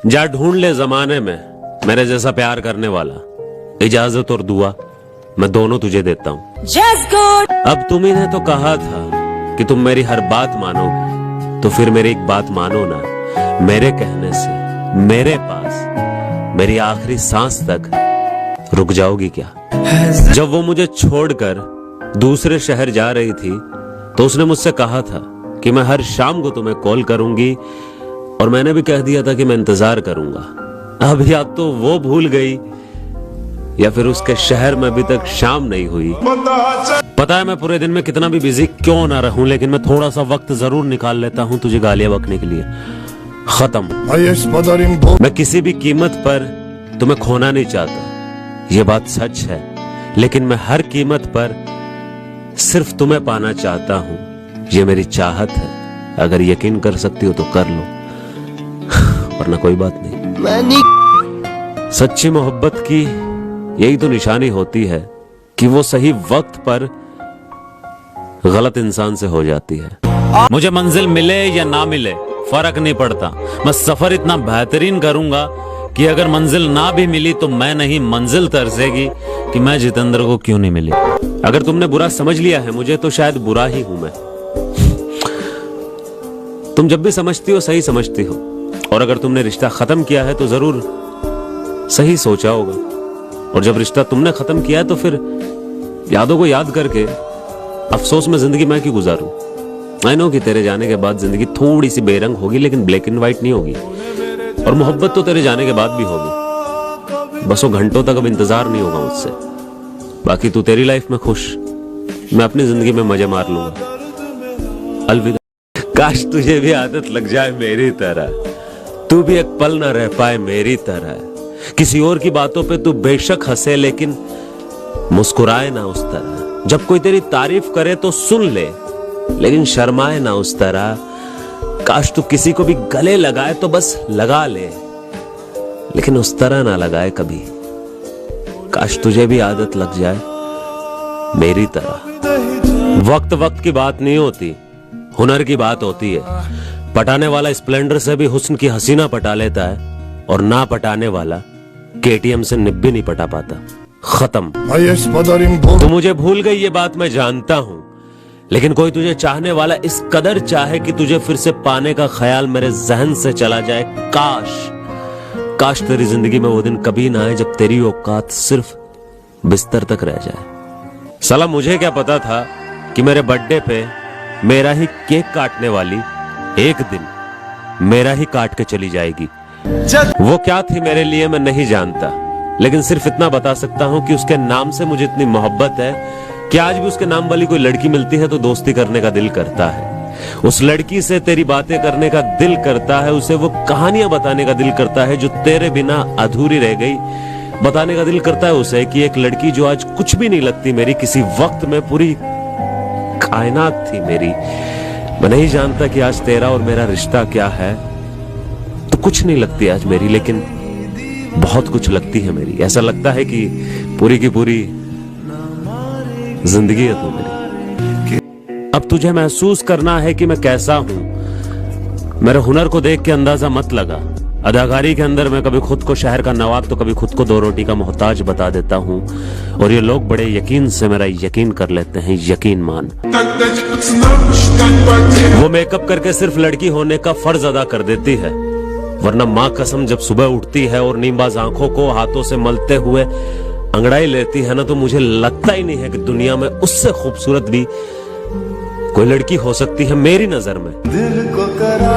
जा ढूंढ ले जमाने में मेरे जैसा प्यार करने वाला, इजाजत और दुआ मैं दोनों तुझे देता हूँ। अब तुम ही ने तो कहा था कि तुम मेरी हर बात मानोगे, तो फिर मेरी एक बात मानो ना, मेरे कहने से मेरे पास मेरी आखिरी सांस तक रुक जाओगी क्या? जब वो मुझे छोड़कर दूसरे शहर जा रही थी तो उसने मुझसे कहा था कि मैं हर शाम को तुम्हें कॉल करूंगी, और मैंने भी कह दिया था कि मैं इंतजार करूंगा। अब या तो वो भूल गई या फिर उसके शहर में अभी तक शाम नहीं हुई। पता है मैं पूरे दिन में कितना भी बिजी क्यों ना रहूं, लेकिन मैं थोड़ा सा वक्त जरूर निकाल लेता हूं तुझे गालियां बकने के लिए। खत्म। मैं किसी भी कीमत पर तुम्हें खोना नहीं चाहता, ये बात सच है, लेकिन मैं हर कीमत पर सिर्फ तुम्हें पाना चाहता हूं, ये मेरी चाहत है। अगर यकीन कर सकती हो तो कर लो, वरना कोई बात नहीं। सच्ची मोहब्बत की यही तो निशानी होती है कि वो सही वक्त पर गलत इंसान से हो जाती है। मुझे मंजिल मिले या ना मिले फर्क नहीं पड़ता, मैं सफर इतना बेहतरीन करूंगा कि अगर मंजिल ना भी मिली तो मैं नहीं, मंजिल तरसेगी कि मैं जितेंद्र को क्यों नहीं मिली। अगर तुमने बुरा समझ लिया है मुझे तो शायद बुरा ही हूं मैं। तुम जब भी समझती हो सही समझती हो, और अगर तुमने रिश्ता खत्म किया है तो जरूर सही सोचा होगा, और जब रिश्ता तुमने खत्म किया है तो फिर यादों को याद करके अफसोस में जिंदगी मैं क्यों गुजारूं। आई नो कि तेरे जाने के बाद जिंदगी थोड़ी सी बेरंग होगी, लेकिन ब्लैक एंड व्हाइट नहीं होगी, और मोहब्बत तो तेरे जाने के बाद भी होगी, बस वो घंटों तक अब इंतजार नहीं होगा मुझसे। बाकी तू तेरी लाइफ में खुश, मैं अपनी जिंदगी में मजे मार लूंगा। अलविदा। काश तुझे भी आदत लग जाए मेरी तरह, तू भी एक पल ना रह पाए मेरी तरह, किसी और की बातों पे तू बेशक हंसे लेकिन मुस्कुराए ना उस तरह, जब कोई तेरी तारीफ करे तो सुन ले लेकिन शर्माए ना उस तरह। काश तू किसी को भी गले लगाए तो बस लगा ले, लेकिन उस तरह ना लगाए कभी। काश तुझे भी आदत लग जाए मेरी तरह। वक्त वक्त की बात नहीं होती, हुनर की बात होती है। पटाने वाला स्प्लेंडर से भी हुस्न की हसीना पटा लेता है, और ना पटाने वाला केटीएम से निब्बी नहीं पटा पाता। खत्म। तू मुझे भूल गई ये बात मैं जानता हूं, लेकिन कोई तुझे चाहने वाला इस कदर चाहे कि तुझे फिर से पाने का ख्याल मेरे जहन से चला जाए। काश तेरी जिंदगी में वो दिन कभी ना आए जब तेरी औकात सिर्फ बिस्तर तक रह जाए। साला मुझे क्या पता था कि मेरे बर्थडे पे मेरा ही केक काटने वाली एक दिन मेरा ही काट के चली जाएगी। वो क्या थी मेरे लिए मैं नहीं जानता, लेकिन सिर्फ इतना बता सकता हूं कि उसके नाम से मुझे इतनी मोहब्बत है कि आज भी उसके नाम वाली कोई लड़की मिलती है तो दोस्ती करने का दिल करता है। उस लड़की से तेरी बातें करने का दिल करता है, उसे वो कहानियां बताने का दिल करता है जो तेरे बिना अधूरी रह गई। बताने का दिल करता है उसे कि एक लड़की जो आज कुछ भी नहीं लगती मेरी, किसी वक्त में पूरी कायनात थी मेरी। मैं नहीं जानता कि आज तेरा और मेरा रिश्ता क्या है, तो कुछ नहीं लगती आज मेरी, लेकिन बहुत कुछ लगती है मेरी। ऐसा लगता है कि पूरी की पूरी जिंदगी है तू मेरी। अब तुझे महसूस करना है कि मैं कैसा हूं। मेरे हुनर को देख के अंदाजा मत लगा। अदाकारी के अंदर मैं कभी खुद को शहर का नवाब तो कभी खुद को दो रोटी का मोहताज बता देता हूं, और ये लोग बड़े यकीन से मेरा यकीन कर लेते हैं। यकीन मान। वो मेकअप करके सिर्फ लड़की होने का फर्ज अदा कर देती है, वरना माँ कसम जब सुबह उठती है और नींबाज आंखों को हाथों से मलते हुए अंगड़ाई लेती है ना, तो मुझे लगता ही नहीं है कि दुनिया में उससे खूबसूरत भी कोई लड़की हो सकती है मेरी नजर में। दिल को करा